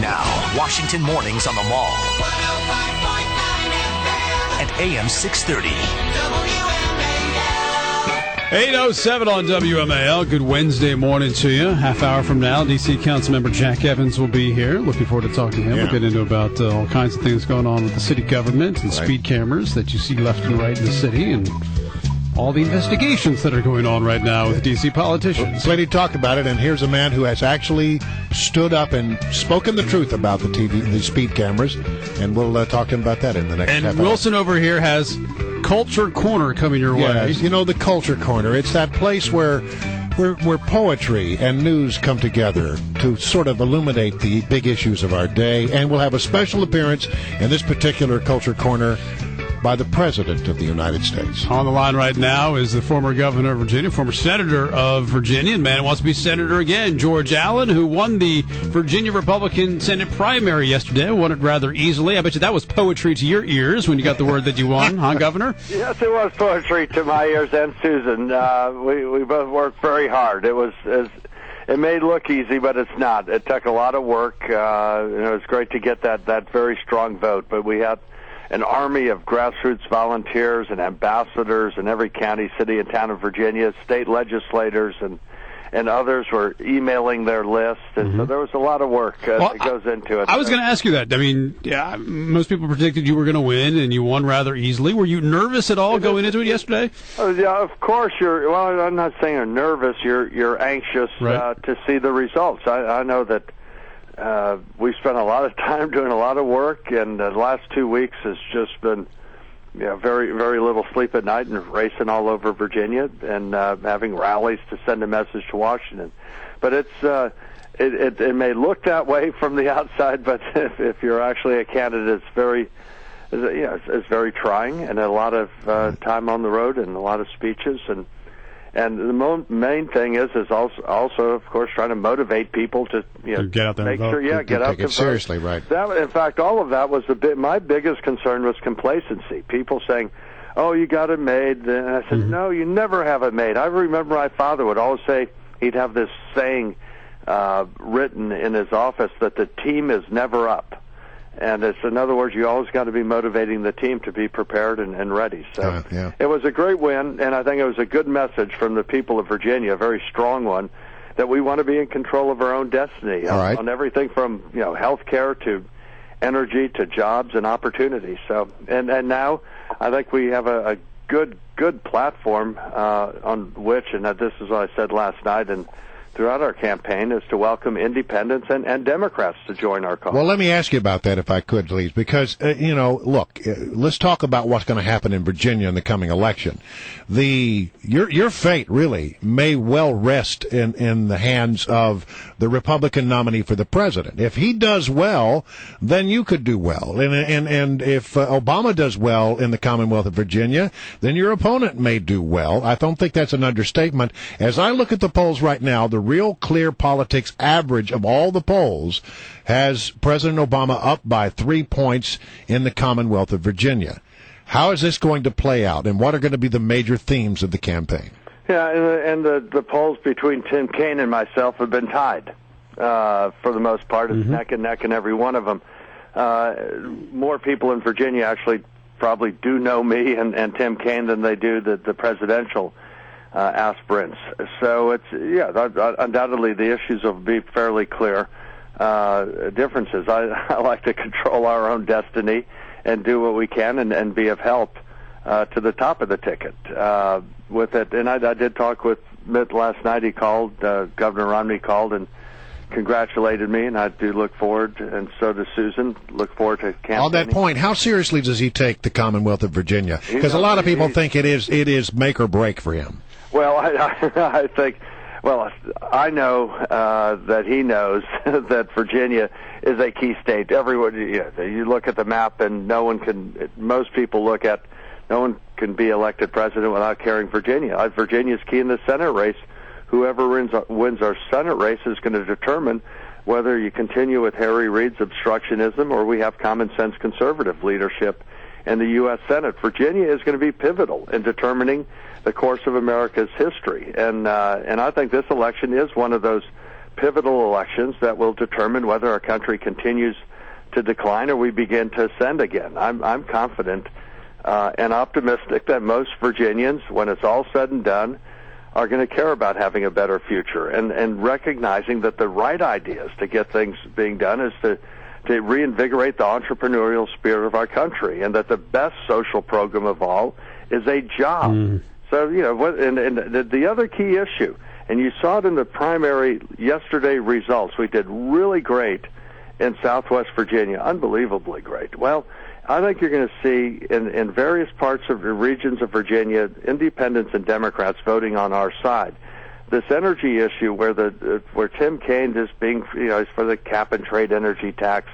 Now, Washington mornings on the Mall. At AM 630. 8:07 on WMAL. Good Wednesday morning to you. Half hour from now, D.C. Councilmember Jack Evans will be here. Looking forward to talking to him. Yeah. We'll get into about all kinds of things going on with the city government and speed cameras that you see left and right in the city, and all the investigations that are going on right now with D.C. politicians. Plenty talk about it, and here's a man who has actually stood up and spoken the truth about the speed cameras, and we'll talk to him about that in the next half hour. And Wilson over here has Culture Corner coming your way. Yes, you know, the Culture Corner. It's that place where poetry and news come together to sort of illuminate the big issues of our day, and we'll have a special appearance in this particular Culture Corner by the President of the United States. On the line right now is the former governor of Virginia, former senator of Virginia, and man who wants to be senator again, George Allen, who won the Virginia Republican Senate primary yesterday, won it rather easily. I bet you that was poetry to your ears when you got the word that you won, huh, Governor? Yes, it was poetry to my ears and Susan. We both worked very hard. It may look easy, but it's not. It took a lot of work. It was great to get that very strong vote, but we had an army of grassroots volunteers and ambassadors in every county, city, and town of Virginia. State legislators and others were emailing their list, and so there was a lot of work that goes into it. I was going to ask you that. I mean, yeah, most people predicted you were going to win, and you won rather easily. Were you nervous at all going into it yesterday? Yeah, of course. Well, I'm not saying you're nervous. You're anxious to see the results. I know that we spent a lot of time doing a lot of work, and the last 2 weeks has just been very, very little sleep at night and racing all over Virginia and having rallies to send a message to Washington. But it may look that way from the outside, but if you're actually a candidate, it's very trying, and a lot of time on the road and a lot of speeches. And the main thing is also, of course, trying to motivate people to get out there make and vote. sure, get out Take it seriously, right? In fact, all of that was my biggest concern was complacency. People saying, "Oh, you got it made," and I said, "No, you never have it made." I remember my father would always say he'd have this saying written in his office that the team is never up. And it's, in other words, you always got to be motivating the team to be prepared and ready. So It was a great win, and I think it was a good message from the people of Virginia, a very strong one, that we want to be in control of our own destiny on everything from health care to energy to jobs and opportunity. So and now I think we have a good platform on which, and this is what I said last night and throughout our campaign, is to welcome independents and Democrats to join our cause. Well, let me ask you about that, if I could, please, because, look, let's talk about what's going to happen in Virginia in the coming election. Your fate, really, may well rest in the hands of the Republican nominee for the president. If he does well, then you could do well. And if Obama does well in the Commonwealth of Virginia, then your opponent may do well. I don't think that's an understatement. As I look at the polls right now, the real clear politics average of all the polls has President Obama up by 3 points in the Commonwealth of Virginia. How is this going to play out, and what are going to be the major themes of the campaign? Yeah, and the polls between Tim Kaine and myself have been tied for the most part. It's neck and neck in every one of them. More people in Virginia actually probably do know me and Tim Kaine than they do the presidential aspirants. So it's undoubtedly the issues will be fairly clear differences. I like to control our own destiny and do what we can and be of help to the top of the ticket with it. And I did talk with Mitt last night. He called, Governor Romney called and congratulated me, and I do look forward, and so does Susan, look forward to campaigning. On that point, how seriously does he take the Commonwealth of Virginia? Because a lot of people think it is make or break for him. Well, I think, I know that he knows that Virginia is a key state. Everyone, you look at the map, and most people look at, no one can be elected president without carrying Virginia. Virginia's key in the Senate race. Whoever wins our Senate race is going to determine whether you continue with Harry Reid's obstructionism or we have common sense conservative leadership in the U.S. Senate. Virginia is going to be pivotal in determining the course of America's history, and I think this election is one of those pivotal elections that will determine whether our country continues to decline or we begin to ascend again. I'm confident and optimistic that most Virginians, when it's all said and done, are going to care about having a better future and recognizing that the right ideas to get things being done is to reinvigorate the entrepreneurial spirit of our country, and that the best social program of all is a job. So, the other key issue, and you saw it in the primary yesterday results, we did really great in Southwest Virginia, unbelievably great. Well, I think you're going to see in various parts of the regions of Virginia, independents and Democrats voting on our side. This energy issue where Tim Kaine is being, is for the cap and trade energy tax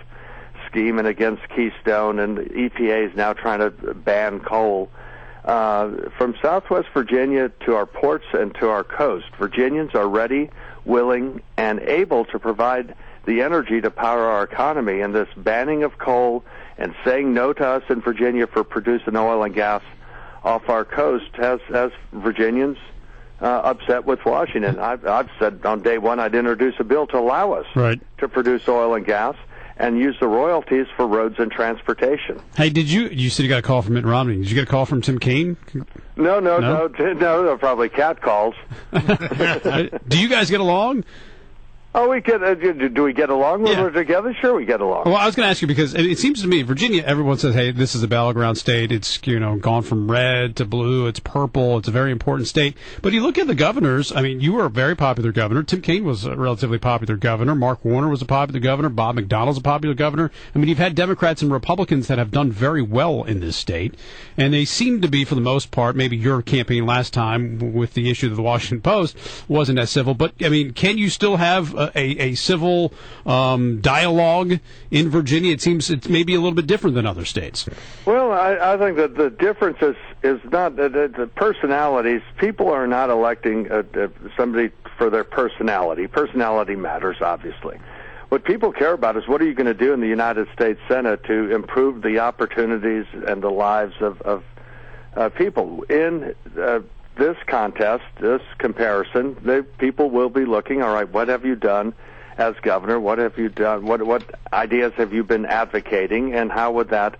scheme and against Keystone, and the EPA is now trying to ban coal. From Southwest Virginia to our ports and to our coast, Virginians are ready, willing, and able to provide the energy to power our economy, and this banning of coal and saying no to us in Virginia for producing oil and gas off our coast has Virginians upset with Washington. I've said on day one I'd introduce a bill to allow us to produce oil and gas and use the royalties for roads and transportation. Hey, you said you got a call from Mitt Romney. Did you get a call from Tim Kaine? No, they're probably cat calls. Do you guys get along? Oh, we get. Do we get along when we're together? Sure, we get along. Well, I was going to ask you because it seems to me Virginia. Everyone says, "Hey, this is a battleground state. It's gone from red to blue. It's purple. It's a very important state." But you look at the governors. I mean, you were a very popular governor. Tim Kaine was a relatively popular governor. Mark Warner was a popular governor. Bob McDonnell's a popular governor. I mean, you've had Democrats and Republicans that have done very well in this state, and they seem to be, for the most part, maybe your campaign last time with the issue of the Washington Post wasn't as civil. But I mean, can you still have a civil dialogue in Virginia? It seems it's maybe a little bit different than other states. Well, I think that the difference is not the personalities. People are not electing somebody for their personality. Personality matters, obviously. What people care about is what are you going to do in the United States Senate to improve the opportunities and the lives of people. In this contest, this comparison, people will be looking, all right, what have you done as governor? What have you done? What ideas have you been advocating, and how would that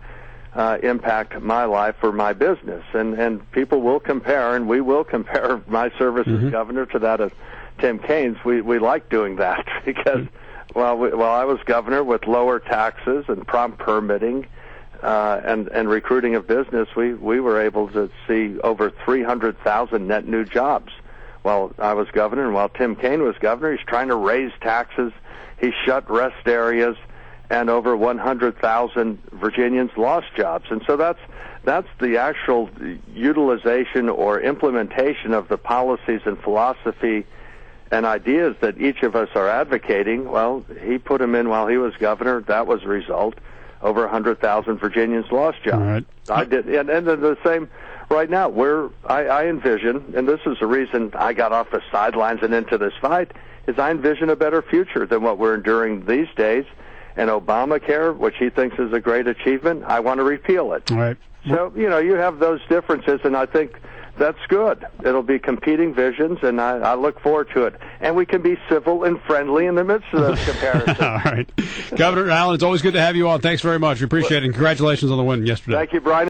impact my life or my business? And people will compare, and we will compare my service as governor to that of Tim Kaine's. We like doing that because while I was governor with lower taxes and prompt permitting and recruiting of business, we were able to see over 300,000 net new jobs. While I was governor, and while Tim Kaine was governor, he's trying to raise taxes. He shut rest areas, and over 100,000 Virginians lost jobs. And so that's the actual utilization or implementation of the policies and philosophy and ideas that each of us are advocating. Well, he put them in while he was governor. That was a result. Over 100,000 Virginians lost jobs. Right. I did, and the same. Right now, I envision, and this is the reason I got off the sidelines and into this fight, is I envision a better future than what we're enduring these days. And Obamacare, which he thinks is a great achievement, I want to repeal it. All right. So, you have those differences, and I think that's good. It'll be competing visions, and I look forward to it. And we can be civil and friendly in the midst of those comparisons. All right. Governor Allen, it's always good to have you on. Thanks very much. We appreciate it, and congratulations on the win yesterday. Thank you, Brian.